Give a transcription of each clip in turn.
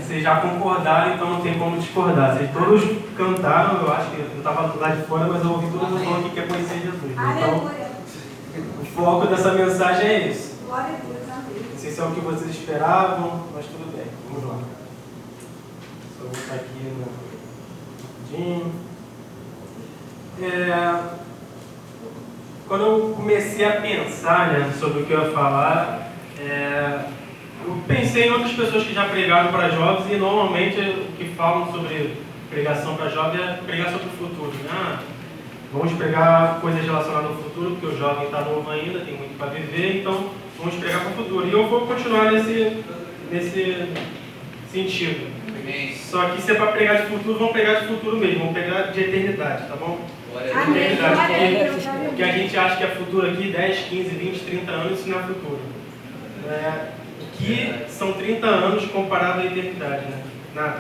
Vocês já concordaram, então não tem como discordar. Vocês todos cantaram, eu acho que eu estava lá de fora, mas eu ouvi todo mundo falando que quer conhecer Jesus. Então, o foco dessa mensagem é esse. Glória a Deus, amém. Não sei se é o que vocês esperavam, mas tudo bem. Vamos lá. Só vou botar aqui no rapidinho. Quando eu comecei a pensar, né, sobre o que eu ia falar, eu pensei em outras pessoas que já pregaram para jovens, e normalmente o que falam sobre pregação para jovens é pregar sobre o futuro. Né? Vamos pregar coisas relacionadas ao futuro, porque o jovem está novo ainda, tem muito para viver, então vamos pregar para o futuro. E eu vou continuar nesse sentido. Amém. Só que se é para pregar de futuro, vamos pregar de futuro mesmo, vamos pregar de eternidade, tá bom? Amém. Porque a gente acha que é futuro aqui, 10, 15, 20, 30 anos, isso não é futuro. O que são 30 anos comparado à eternidade, né? Nada.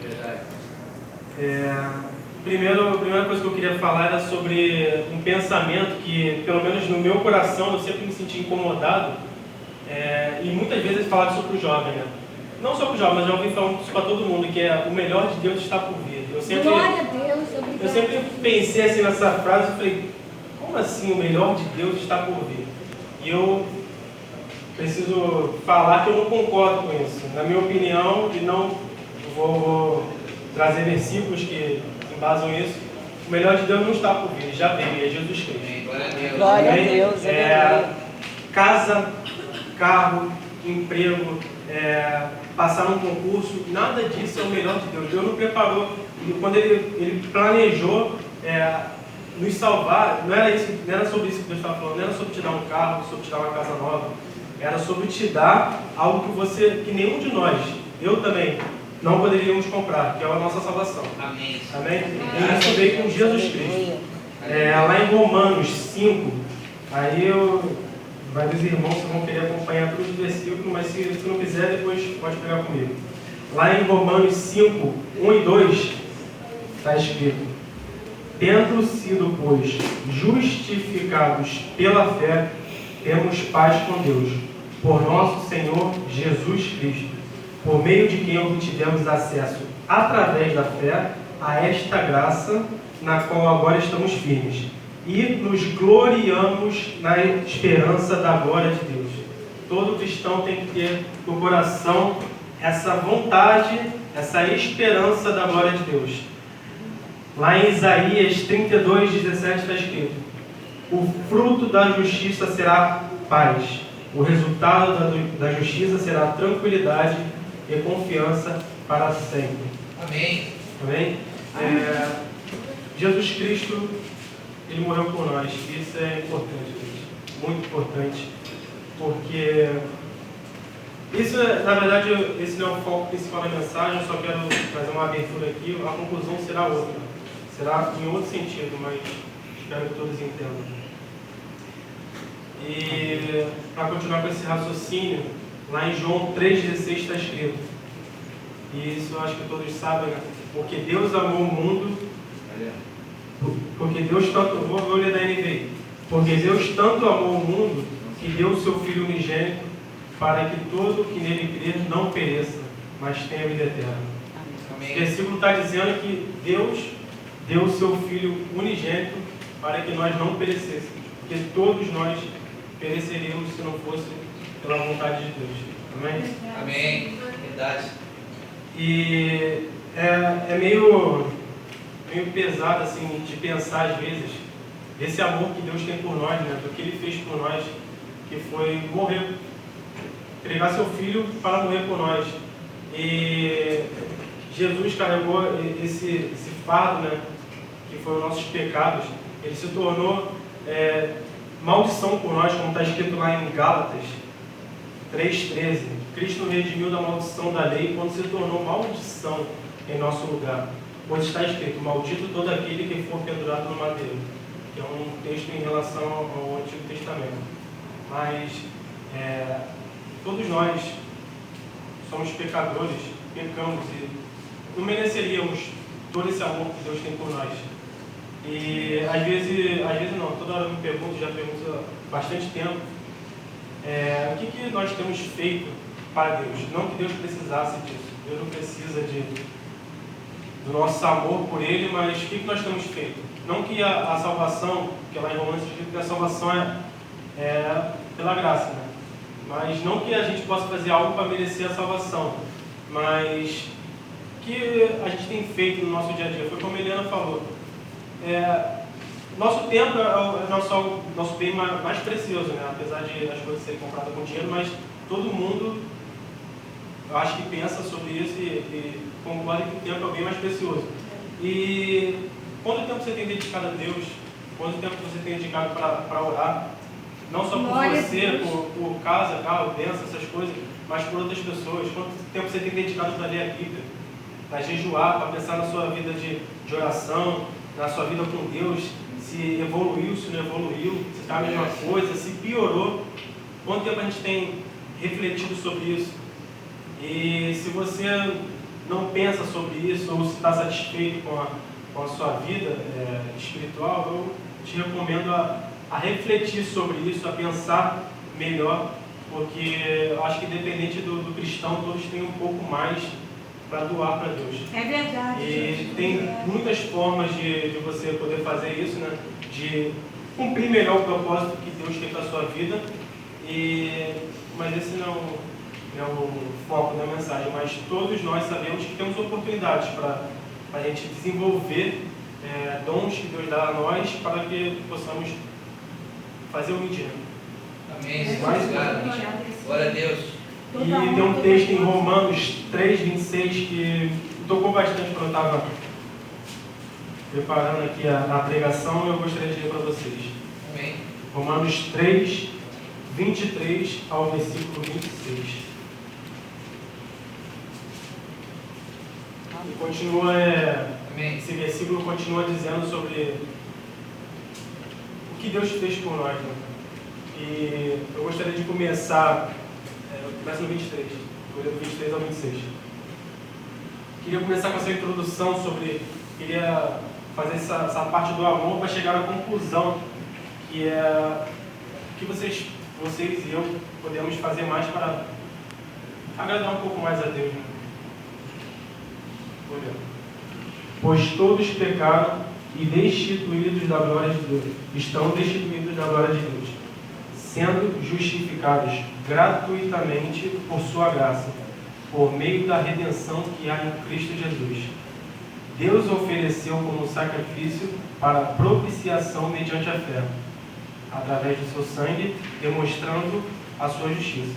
É verdade. A primeira coisa que eu queria falar era sobre um pensamento que, pelo menos no meu coração, eu sempre me senti incomodado, e muitas vezes falado sobre o jovem, né? Não só para o jovem, mas já ouvi falando isso para todo mundo, que é o melhor de Deus está por vir. Glória a Deus, obrigado. Eu sempre pensei assim nessa frase e falei, como assim o melhor de Deus está por vir? E eu preciso falar que eu não concordo com isso. Na minha opinião, e não vou trazer versículos que embasam isso, o melhor de Deus não está por vir, já veio, é Jesus Cristo. Amém. Glória a Deus. Glória a Deus. Casa, carro, emprego, passar num concurso, nada disso é o melhor de Deus. Deus não preparou. E quando ele planejou nos salvar, não era sobre isso que Deus estava falando, não era sobre te dar um carro, sobre te dar uma casa nova, era sobre te dar algo que nenhum de nós, eu também, não poderíamos comprar, que é a nossa salvação. Amém. Amém? E isso veio com Jesus Cristo. Lá em Romanos 5, aí vários irmãos vão querer acompanhar todos os versículos, mas se não quiser, depois pode pegar comigo. Lá em Romanos 5, 1 e 2, está escrito: tendo sido, pois, justificados pela fé, temos paz com Deus, por nosso Senhor Jesus Cristo, por meio de quem obtivemos acesso, através da fé, a esta graça, na qual agora estamos firmes, e nos gloriamos na esperança da glória de Deus. Todo cristão tem que ter no coração essa vontade, essa esperança da glória de Deus. Lá em Isaías 32, 17 está escrito: o fruto da justiça será paz, o resultado da justiça será tranquilidade e confiança para sempre. Amém. Amém? Jesus Cristo, Ele morreu por nós. Isso é importante, gente. Muito importante. Porque isso, na verdade, esse não é o foco principal da mensagem. Eu só quero fazer uma abertura aqui. A conclusão será outra. Será em outro sentido, mas espero que todos entendam. E para continuar com esse raciocínio, lá em João 3,16 está escrito. E isso eu acho que todos sabem, né? Porque Deus amou o mundo. Porque Deus tanto. Vou ler da NVI. Porque Deus tanto amou o mundo que deu o seu Filho unigênito, para que todo que nele crer não pereça, mas tenha vida eterna. Amém. O versículo está dizendo que Deus deu o seu Filho unigênito para que nós não perecêssemos, porque todos nós pereceríamos se não fosse pela vontade de Deus. Amém? Amém. Verdade. E é meio pesado assim de pensar às vezes desse amor que Deus tem por nós, né? Do que Ele fez por nós, que foi morrer, entregar seu Filho para morrer por nós. E Jesus carregou esse fardo, né? Que foram nossos pecados. Ele se tornou maldição por nós, como está escrito lá em Gálatas 3,13. Cristo nos redimiu da maldição da lei quando se tornou maldição em nosso lugar. Pois está escrito: maldito todo aquele que for pendurado no madeiro. Que é um texto em relação ao Antigo Testamento. Mas todos nós somos pecadores, pecamos e não mereceríamos todo esse amor que Deus tem por nós. E às vezes não, toda hora eu me pergunto, já pergunto há bastante tempo, o que nós temos feito para Deus? Não que Deus precisasse disso, Deus não precisa do nosso amor por Ele, mas o que nós temos feito? Não que a salvação, que lá em Romanos diz que a salvação é pela graça, né? Mas não que a gente possa fazer algo para merecer a salvação, mas que a gente tem feito no nosso dia a dia. Foi como a Eliana falou. Nosso tempo é o nosso bem mais precioso, né? Apesar de as coisas serem compradas com dinheiro, mas todo mundo, eu acho que pensa sobre isso e concorda que o tempo é o bem mais precioso. E quanto tempo você tem dedicado a Deus? Quanto tempo você tem dedicado para orar? Não só por você, por casa, carro, bênção, essas coisas, mas por outras pessoas. Quanto tempo você tem dedicado para ler a Bíblia? Para jejuar, para pensar na sua vida de oração, na sua vida com Deus, se evoluiu, se não evoluiu, se está a mesma coisa, se piorou. Quanto tempo a gente tem refletido sobre isso? E se você não pensa sobre isso, ou se está satisfeito com a sua vida espiritual, eu te recomendo a refletir sobre isso, a pensar melhor, porque eu acho que independente do cristão, todos têm um pouco mais para doar para Deus. É verdade. E tem muitas formas de você poder fazer isso, né? De cumprir melhor o propósito que Deus tem para a sua vida. Mas esse não é o foco da mensagem. Mas todos nós sabemos que temos oportunidades para a gente desenvolver dons que Deus dá a nós para que possamos fazer o medida. Amém. Mais Glória a Deus. E tem um texto em Romanos 3, 26 que me tocou bastante quando eu estava preparando aqui a pregação e eu gostaria de ler para vocês. Amém. Romanos 3, 23 ao versículo 26. E continua, Amém. esse versículo continua dizendo sobre o que Deus fez por nós, né? E eu gostaria de começar, começa no 23, vou ler do 23 ao 26. Queria começar com essa introdução queria fazer essa parte do amor para chegar à conclusão, que é o que vocês e eu podemos fazer mais para agradar um pouco mais a Deus, né? Vou ler. Pois todos pecaram e destituídos da glória de Deus, estão destituídos da glória de Deus, sendo justificados gratuitamente por sua graça, por meio da redenção que há em Cristo Jesus. Deus ofereceu como sacrifício para propiciação mediante a fé, através do seu sangue, demonstrando a sua justiça.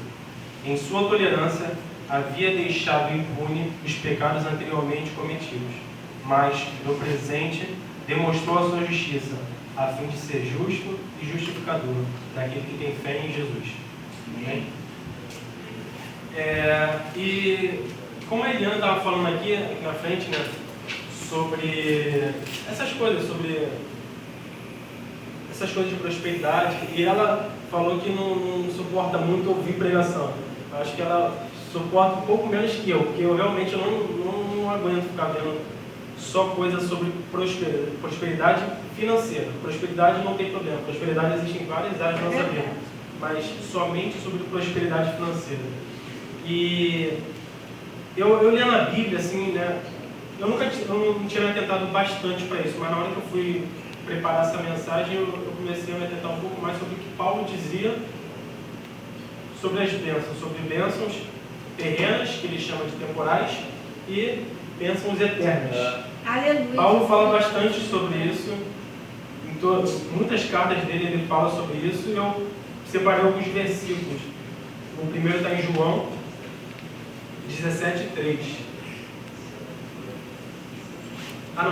Em sua tolerância, havia deixado impune os pecados anteriormente cometidos, mas, no presente, demonstrou a sua justiça, a fim de ser justo e justificador daquele que tem fé em Jesus. Amém? E como a Eliana estava falando aqui na frente, né, sobre essas coisas de prosperidade, e ela falou que não suporta muito ouvir pregação. Eu acho que ela suporta um pouco menos que eu, porque eu realmente não aguento ficar vendo só coisas sobre prosperidade financeira. Prosperidade não tem problema, prosperidade existe em várias áreas da nossa vida, mas somente sobre prosperidade financeira. E eu lendo a Bíblia, assim, né, eu não tinha me atentado bastante para isso, mas na hora que eu fui preparar essa mensagem, eu comecei a me atentar um pouco mais sobre o que Paulo dizia sobre as bênçãos, sobre bênçãos terrenas, que ele chama de temporais, e bênçãos eternas. Aleluia. Paulo fala bastante sobre isso, muitas cartas dele ele fala sobre isso, e eu separei alguns versículos. O primeiro está em João 17:3.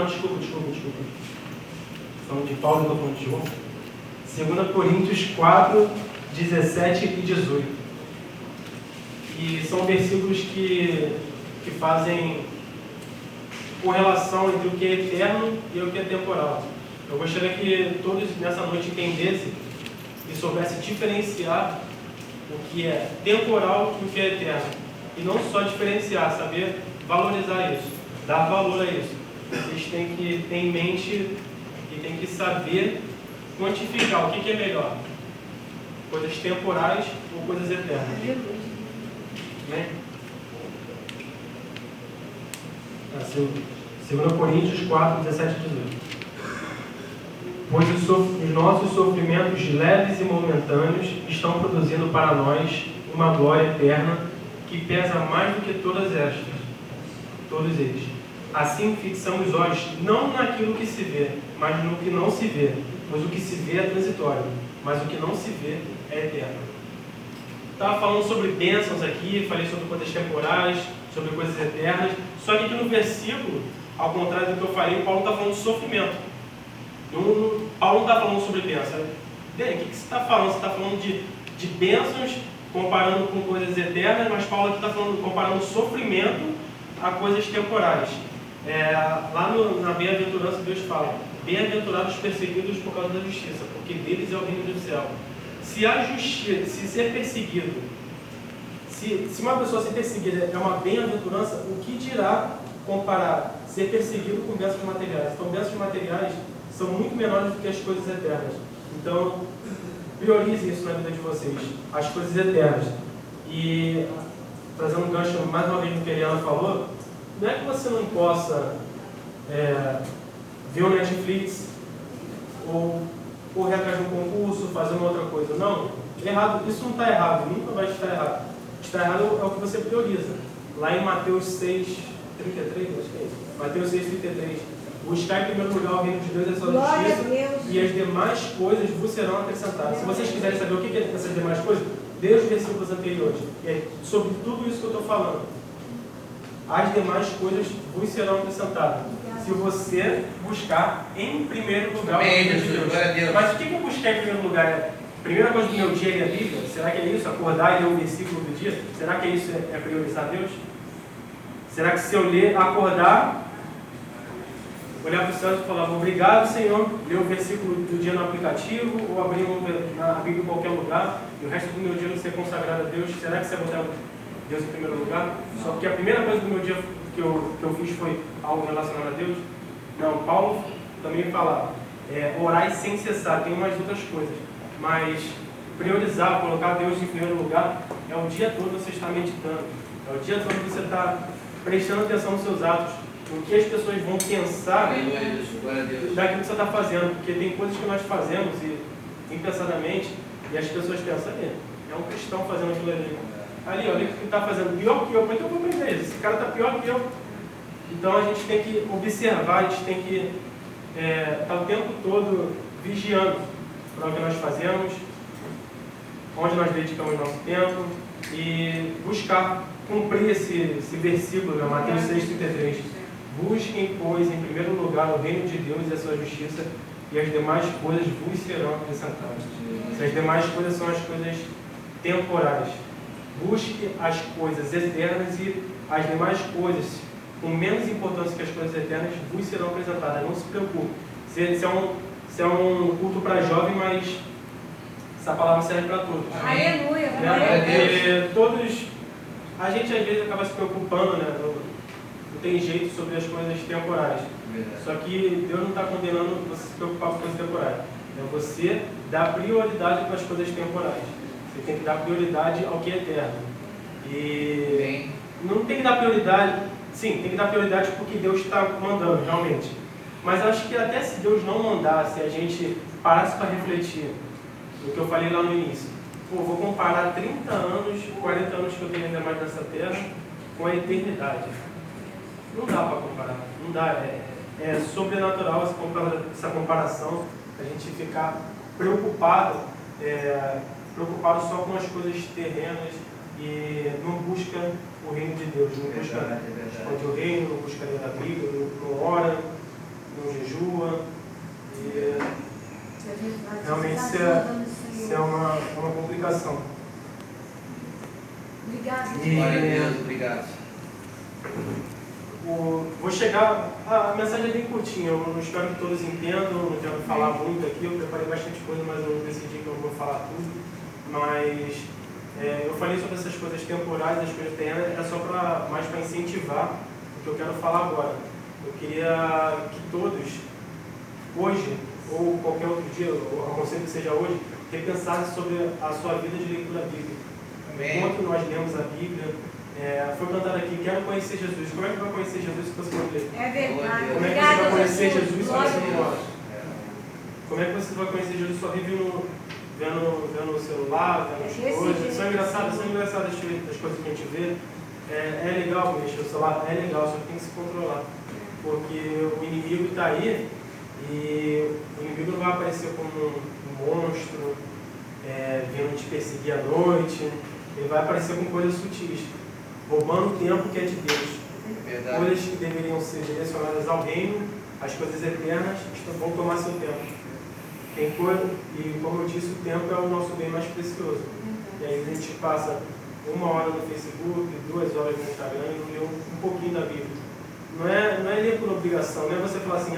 Desculpa. Falando de Paulo, não estou falando de João. 2 Coríntios 4, 17 e 18. E são versículos que fazem correlação entre o que é eterno e o que é temporal. Eu gostaria que todos nessa noite entendessem e soubessem diferenciar o que é temporal e o que é eterno. E não só diferenciar, saber valorizar isso, dar valor a isso. Vocês têm que ter em mente e têm que saber quantificar o que é melhor. Coisas temporais ou coisas eternas. Amém? 2 Coríntios 4, 17 e 18. Pois os nossos sofrimentos leves e momentâneos estão produzindo para nós uma glória eterna que pesa mais do que todos eles. Assim fixamos os olhos não naquilo que se vê, mas no que não se vê, pois o que se vê é transitório, mas o que não se vê é eterno. Estava falando sobre bênçãos aqui, falei sobre coisas temporais, sobre coisas eternas, só que aqui no versículo, ao contrário do que eu falei, Paulo está falando de sofrimento. Paulo não está falando sobre bênçãos. Bem, o que você está falando? Você está falando de bênçãos comparando com coisas eternas, mas Paulo aqui está comparando sofrimento a coisas temporais. Lá na bem-aventurança Deus fala: bem-aventurados os perseguidos por causa da justiça, porque deles é o reino do céu. Se a justiça, se ser perseguido, se uma pessoa ser perseguida é uma bem-aventurança, o que dirá comparar ser perseguido com bênçãos materiais? Então, bênçãos materiais são muito menores do que as coisas eternas. Então, priorize isso na vida de vocês, as coisas eternas. E, trazendo um gancho mais uma vez do que a Eliana falou, não é que você não possa ver o Netflix ou correr atrás de um concurso, fazer uma outra coisa. Não, errado, isso não está errado, nunca vai estar errado. Está errado é o que você prioriza. Lá em Mateus 6:33, acho que é isso. Mateus 6:33. Buscar em primeiro lugar o reino de Deus e a sua justiça, e as demais coisas vos serão acrescentadas. Se vocês quiserem saber o que é essas demais coisas, dê os versículos anteriores. E é sobre tudo isso que eu estou falando. As demais coisas vos serão acrescentadas. Se você buscar em primeiro lugar o reino de Deus. Mas o que eu buscar em primeiro lugar? A primeira coisa do meu dia é a Bíblia? Será que é isso? Acordar e ler o versículo do dia? Será que é isso? É priorizar Deus? Será que se eu ler, acordar, olhar para o céu e falar: obrigado, Senhor, ler o versículo do dia no aplicativo ou abrir a Bíblia em qualquer lugar e o resto do meu dia não ser consagrado a Deus? Será que você vai botar Deus em primeiro lugar? Só porque a primeira coisa do meu dia que eu fiz foi algo relacionado a Deus? Não, Paulo também fala orar sem cessar, tem umas outras coisas, mas priorizar, colocar Deus em primeiro lugar é o dia todo você está meditando, é o dia todo você está prestando atenção nos seus atos, o que as pessoas vão pensar daquilo que você está fazendo, porque tem coisas que nós fazemos impensadamente e as pessoas pensam: é um cristão fazendo aquilo ali. Ali, olha o que ele está fazendo, pior que eu, então eu vou aprender isso. Esse cara está pior que eu. Então a gente tem que observar, a gente tem que estar o tempo todo vigiando para o que nós fazemos, onde nós dedicamos nosso tempo e buscar cumprir esse versículo, né? Mateus 6:33. Busquem, pois, em primeiro lugar o reino de Deus e a sua justiça, e as demais coisas vos serão acrescentadas. As demais coisas são as coisas temporais. Busque as coisas eternas e as demais coisas, com menos importância que as coisas eternas, vos serão apresentadas. Não se preocupe. Se é um culto para jovem, mas essa palavra serve para todos. Aleluia. A gente às vezes acaba se preocupando, né? Não tem jeito sobre as coisas temporais. Só que Deus não está condenando você se preocupar com coisas temporais. É você dar prioridade para as coisas temporais. Você tem que dar prioridade ao que é eterno. E não tem que dar prioridade, sim, tem que dar prioridade porque Deus está mandando, realmente. Mas acho que até se Deus não mandasse, a gente parasse para refletir no que eu falei lá no início. Vou comparar 30 anos, 40 anos que eu tenho ainda mais nessa terra com a eternidade. Não dá para comparar, não dá. É sobrenatural essa comparação, a gente ficar preocupado só com as coisas terrenas e não busca o reino de Deus, não busca expandir o reino, não busca ler a Bíblia, não ora, não jejua. E realmente isso é uma complicação. Obrigado. Glória a Deus, obrigado. Vou chegar, a mensagem é bem curtinha, eu não espero que todos entendam, não quero falar muito aqui, eu preparei bastante coisa, mas eu decidi que eu vou falar tudo. Mas eu falei sobre essas coisas temporais, as coisas terrenas, é só mais para incentivar o que eu quero falar agora. Eu queria que todos, hoje, ou qualquer outro dia, ou aconselho que seja hoje, repensassem sobre a sua vida de leitura bíblica. Enquanto nós lemos a Bíblia, Foi cantado aqui, quero conhecer Jesus. Como é que vai conhecer Jesus se você não lê? É verdade. Como é que você vai conhecer Jesus se Glória você a não Deus. ora? Como é que você vai conhecer Jesus só vive vendo o celular, vendo as Desse coisas? jeito. São engraçadas as coisas que a gente vê. É legal mexer o celular, é legal, só que tem que se controlar. Porque o inimigo está aí e o inimigo não vai aparecer como um monstro, vindo te perseguir à noite. Ele vai aparecer com coisas sutis, roubando o tempo que é de Deus. Verdade. Coisas que deveriam ser direcionadas ao reino, as coisas eternas, vão tomar seu tempo. Tem coisa, e como eu disse, o tempo é o nosso bem mais precioso. E aí a gente passa 1 hora no Facebook, 2 horas no Instagram e não lê um pouquinho da Bíblia. Não é ler por obrigação, não é você falar assim,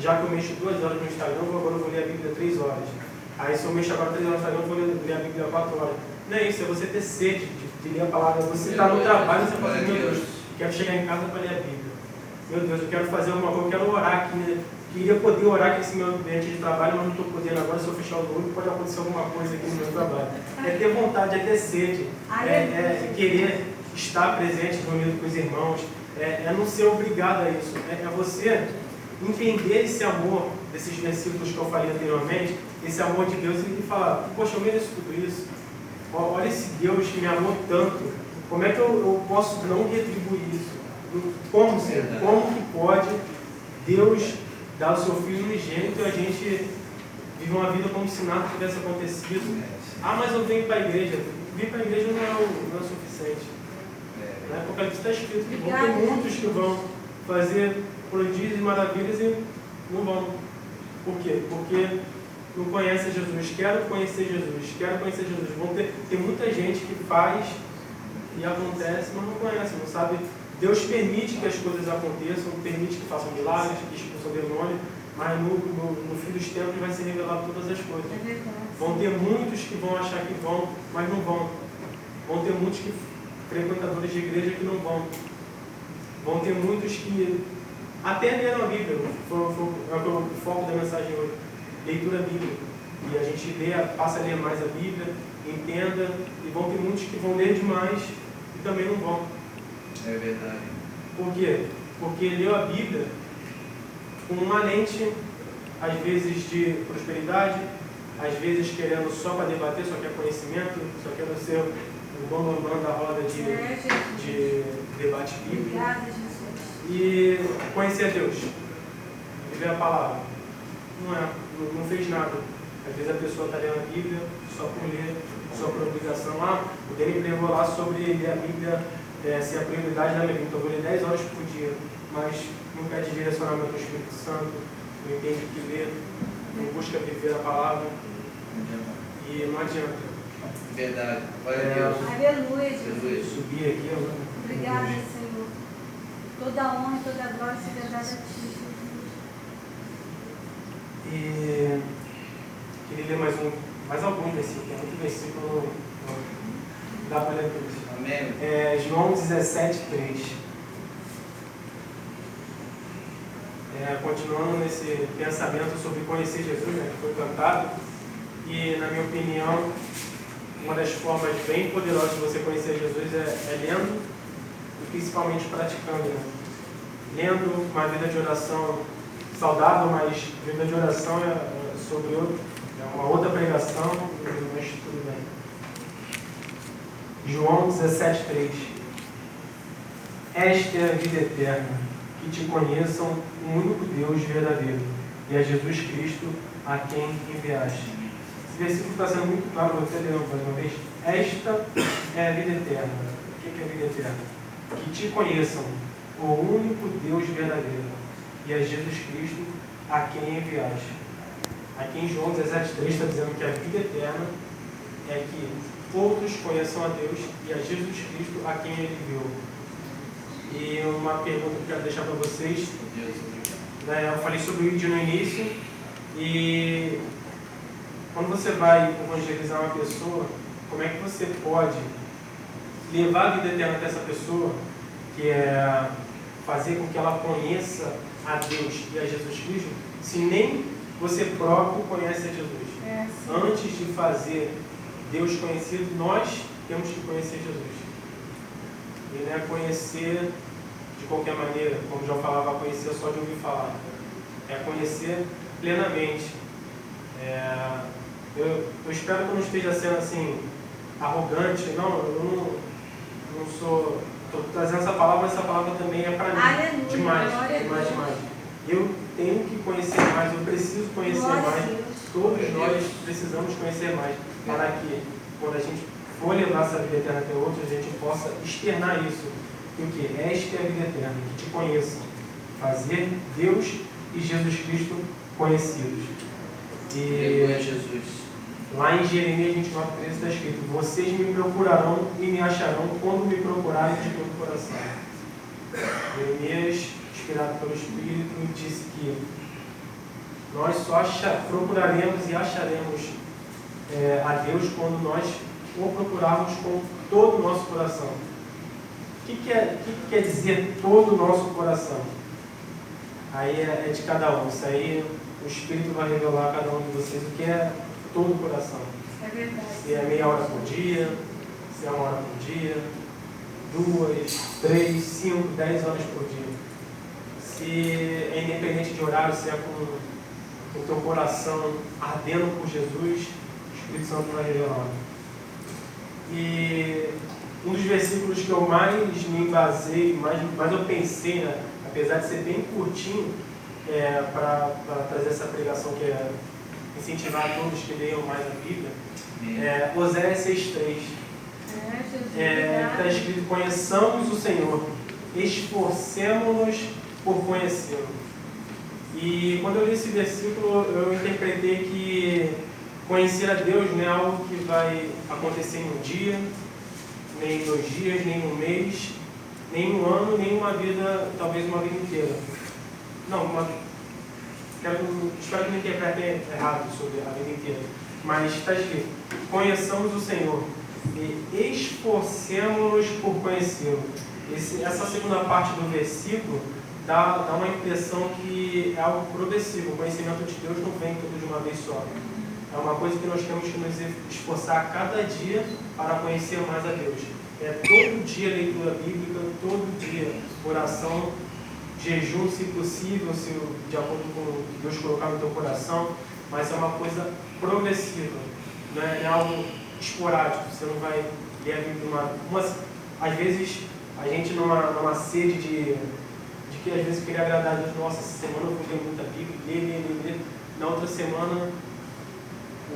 já que eu mexo 2 horas no Instagram, agora eu vou ler a Bíblia 3 horas. Aí se eu mexo agora 3 horas no Instagram, eu vou ler a Bíblia 4 horas. Não é isso, é você ter sede de ler a palavra. Você está no trabalho, você fala assim, meu Deus, quero chegar em casa para ler a Bíblia. Meu Deus, eu quero fazer alguma coisa, eu quero orar aqui, né? Queria poder orar aqui nesse meu ambiente de trabalho, mas não estou podendo agora. Se eu fechar o olho, pode acontecer alguma coisa aqui no meu trabalho. É ter vontade, é ter sede, é querer estar presente, reunido com os irmãos, é não ser obrigado a isso. É você entender esse amor, desses versículos que eu falei anteriormente, esse amor de Deus e falar, poxa, eu mereço tudo isso. Olha esse Deus que me amou tanto. Como é que eu posso não retribuir isso? Como que pode Deus dar o seu Filho unigênito e a gente vive uma vida como se nada tivesse acontecido? Mas eu venho para a igreja. Vir para a igreja não é o suficiente. Na Apocalipse está escrito que vão ter muitos que vão fazer prodígios e maravilhas e não vão. Por quê? Porque não conhece Jesus. Quero conhecer Jesus. Vão ter muita gente que faz e acontece, mas não conhece, não sabe. Deus permite que as coisas aconteçam, permite que façam milagres, que expulsam demônio, mas no fim dos tempos vai ser revelado todas as coisas. Vão ter muitos que vão achar que vão, mas não vão. Vão ter muitos frequentadores de igreja que não vão. Vão ter muitos que até leram a Bíblia. É o foco da mensagem hoje. Leitura bíblica. E a gente passa a ler mais a Bíblia, entenda, e vão ter muitos que vão ler demais e também não vão. É verdade. Por quê? Porque leu a Bíblia com uma lente, às vezes de prosperidade, às vezes querendo só para debater, só quer conhecimento, só quer ser o bambambam da roda de debate bíblico. E conhecer a Deus, viver a palavra. Não fez nada. Às vezes a pessoa está lendo a Bíblia só por ler, só por obrigação. O Dani pregou lá sobre ler a Bíblia ser a prioridade da minha vida. Então eu vou ler 10 horas por dia, mas não pede direcionamento do Espírito Santo, não entende o que lê, não busca viver a palavra. E não adianta. Verdade. Glória a Deus. Aleluia, Jesus. Subir aqui, Obrigada, Senhor. Toda a honra e toda a glória seja dada a Ti, Jesus. E queria ler mais alguns versículos, tem muito versículo, não dá para ler todos. Amém. João 17:3. Continuando nesse pensamento sobre conhecer Jesus, né, que foi cantado, e na minha opinião, uma das formas bem poderosas de você conhecer Jesus é lendo e principalmente praticando. Né? Lendo uma vida de oração saudável, mas vida de oração é sobre uma outra pregação, mas tudo bem. João 17:3. Esta é a vida eterna, que te conheçam o único Deus verdadeiro e a Jesus Cristo a quem enviaste. Esse versículo está sendo muito claro, vou até ler mais uma vez. Esta é a vida eterna. O que é a vida eterna? Que te conheçam o único Deus verdadeiro e a Jesus Cristo a quem enviaste. Aqui em João 17:3 está dizendo que a vida eterna é que outros conheçam a Deus e a Jesus Cristo a quem Ele enviou. E uma pergunta que eu quero deixar para vocês. Eu falei sobre o vídeo no início e quando você vai evangelizar uma pessoa, como é que você pode levar a vida eterna até essa pessoa, que é fazer com que ela conheça a Deus e a Jesus Cristo, se nem você próprio conhece a Jesus? Antes de fazer Deus conhecido, nós temos que conhecer Jesus. E não é conhecer de qualquer maneira, como já falava, conhecer só de ouvir falar. É conhecer plenamente. Eu espero que eu não esteja sendo assim, arrogante. Não, eu não sou. Estou trazendo essa palavra também é para mim. Aleluia, Demais, glória a demais, Deus. demais. Eu tenho que conhecer mais, eu preciso conhecer Glória a mais. Deus. Todos nós precisamos conhecer mais, para que, quando a gente for levar essa vida eterna até outros, a gente possa externar isso. E o que? Esta é a vida eterna, que te conheçam. Fazer Deus e Jesus Cristo conhecidos. Aleluia, E Jesus. lá em Jeremias 29:13 está escrito: vocês me procurarão e me acharão quando me procurarem de todo o coração. Jeremias, inspirado pelo Espírito, disse que nós só procuraremos e acharemos a Deus quando nós o procurarmos com todo o nosso coração. O que quer dizer todo o nosso coração? Aí é de cada um. Isso aí o Espírito vai revelar a cada um de vocês o que é todo o coração. É verdade. Se é meia hora por dia, se é 1 hora por dia, 2, 3, 5, 10 horas por dia. Se é independente de horário, se é com o teu coração ardendo por Jesus, o Espírito Santo vai revelar. E um dos versículos que eu mais me embasei, mais eu pensei, né, apesar de ser bem curtinho, para trazer essa pregação, que é incentivar todos que leiam mais a Bíblia, Oséias 6:3. Está escrito: conheçamos o Senhor, esforcemo-nos por conhecê-lo. E quando eu li esse versículo, eu interpretei que conhecer a Deus não é algo que vai acontecer em um dia, nem em 2 dias, nem em um mês, nem em um ano, nem em uma vida, talvez uma vida inteira. Não, espero que não interpretem errado sobre a vida inteira. Mas está escrito: conheçamos o Senhor e esforcemos-nos por conhecê-lo. Essa segunda parte do versículo dá uma impressão que é algo progressivo. O conhecimento de Deus não vem tudo de uma vez só. É uma coisa que nós temos que nos esforçar a cada dia para conhecer mais a Deus. Todo dia leitura bíblica, todo dia oração, jejum, se possível, de acordo com o que Deus colocar no teu coração, mas é uma coisa progressiva, não é algo esporádico. Você não vai ler a Bíblia às vezes a gente numa sede de que às vezes queria agradar a Deus. Nossa, essa semana eu vou ler muita Bíblia, ler. Na outra semana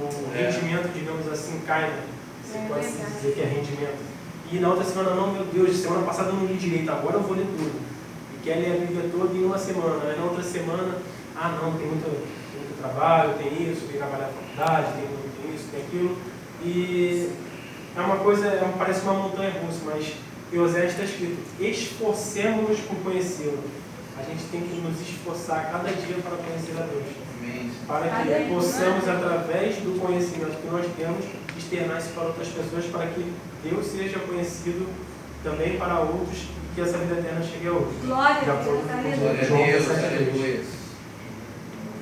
o rendimento, digamos assim, cai, né? Você pode dizer que é rendimento. E na outra semana, não, meu Deus, semana passada eu não li direito, agora eu vou ler tudo. E quer ler a Bíblia toda em uma semana. Aí na outra semana, não, tem muito trabalho, tem isso, tem que trabalhar na faculdade, tem isso, tem aquilo. E é uma coisa, parece uma montanha russa, mas em Oséias está escrito: esforcemos-nos por conhecê-lo. A gente tem que nos esforçar cada dia para conhecer a Deus. Amém. Para que possamos, através do conhecimento que nós temos, externar isso para outras pessoas, para que Deus seja conhecido também para outros e que essa vida eterna chegue a outros. Glória De a acordo Deus, com aleluia. João Glória a Deus, 17:3. aleluia.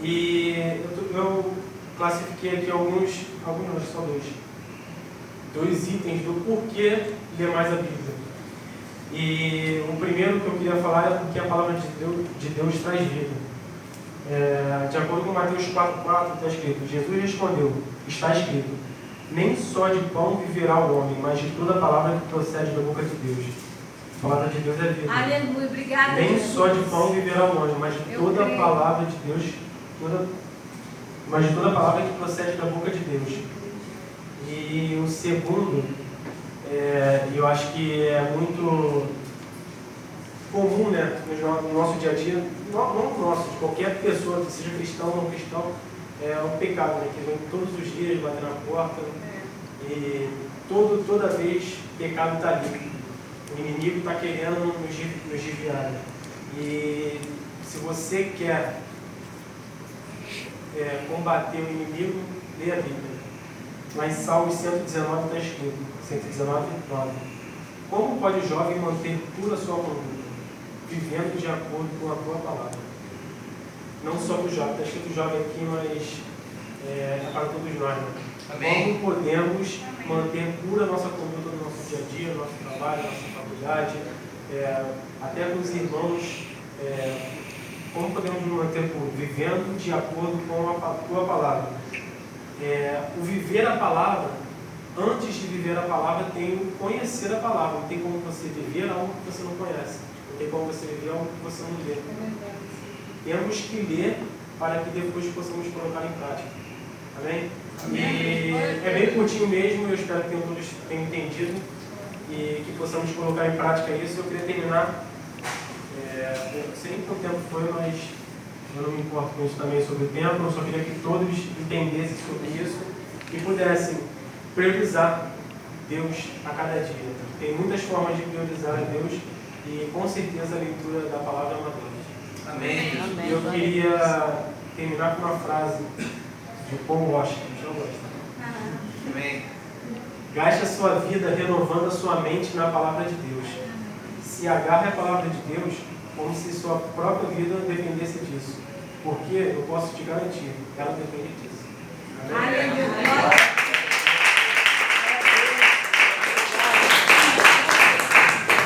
E eu classifiquei aqui alguns, só dois itens do porquê ler mais a Bíblia. E o primeiro que eu queria falar é porque a palavra de Deus traz vida. De acordo com Mateus 4:4, está escrito: Jesus respondeu: está escrito, nem só de pão viverá o homem, mas de toda palavra que procede da boca de Deus. A palavra de Deus é vida. Aleluia, obrigada. Nem Jesus. só de pão viverá o homem, mas de toda a palavra de Deus, mas de toda a palavra que procede da boca de Deus. E o segundo, eu acho que é muito comum, né, no nosso dia a dia, não no nosso, de qualquer pessoa, seja cristão ou não cristão, é o pecado, né, que vem todos os dias bater na porta. E toda vez o pecado está ali. O inimigo está querendo nos desviar. E se você quer combater o inimigo, lê a Bíblia. Lá em Salmos 119 está escrito, 119:9. Como pode o jovem manter pura sua conduta, vivendo de acordo com a tua palavra? Não só para o jovem, está escrito jovem aqui, mas é para todos nós, né? Amém. Como podemos manter pura a nossa conduta no nosso dia a dia, no nosso trabalho, na nossa faculdade, intimidade, até com os irmãos, como podemos nos manter vivendo de acordo com a tua palavra. O viver a palavra, antes de viver a palavra, tem o conhecer a palavra. Não tem como você viver algo que você não conhece. Não tem como você viver algo que você não vê. Temos que ler para que depois possamos colocar em prática. Amém? E é bem curtinho mesmo, eu espero que todos tenham entendido e que possamos colocar em prática isso. Eu queria terminar, eu não sei nem quanto tempo foi, mas eu não me importo com isso também sobre o tempo. Eu só queria que todos entendessem sobre isso e pudessem priorizar Deus a cada dia. Tem muitas formas de priorizar Deus e com certeza a leitura da palavra é uma delas. Amém. Amém. Eu queria terminar com uma frase de Paul Washington. Amém. Gaste a sua vida renovando a sua mente na palavra de Deus. Se agarre a palavra de Deus como se sua própria vida dependesse disso. Porque eu posso te garantir, ela depende disso.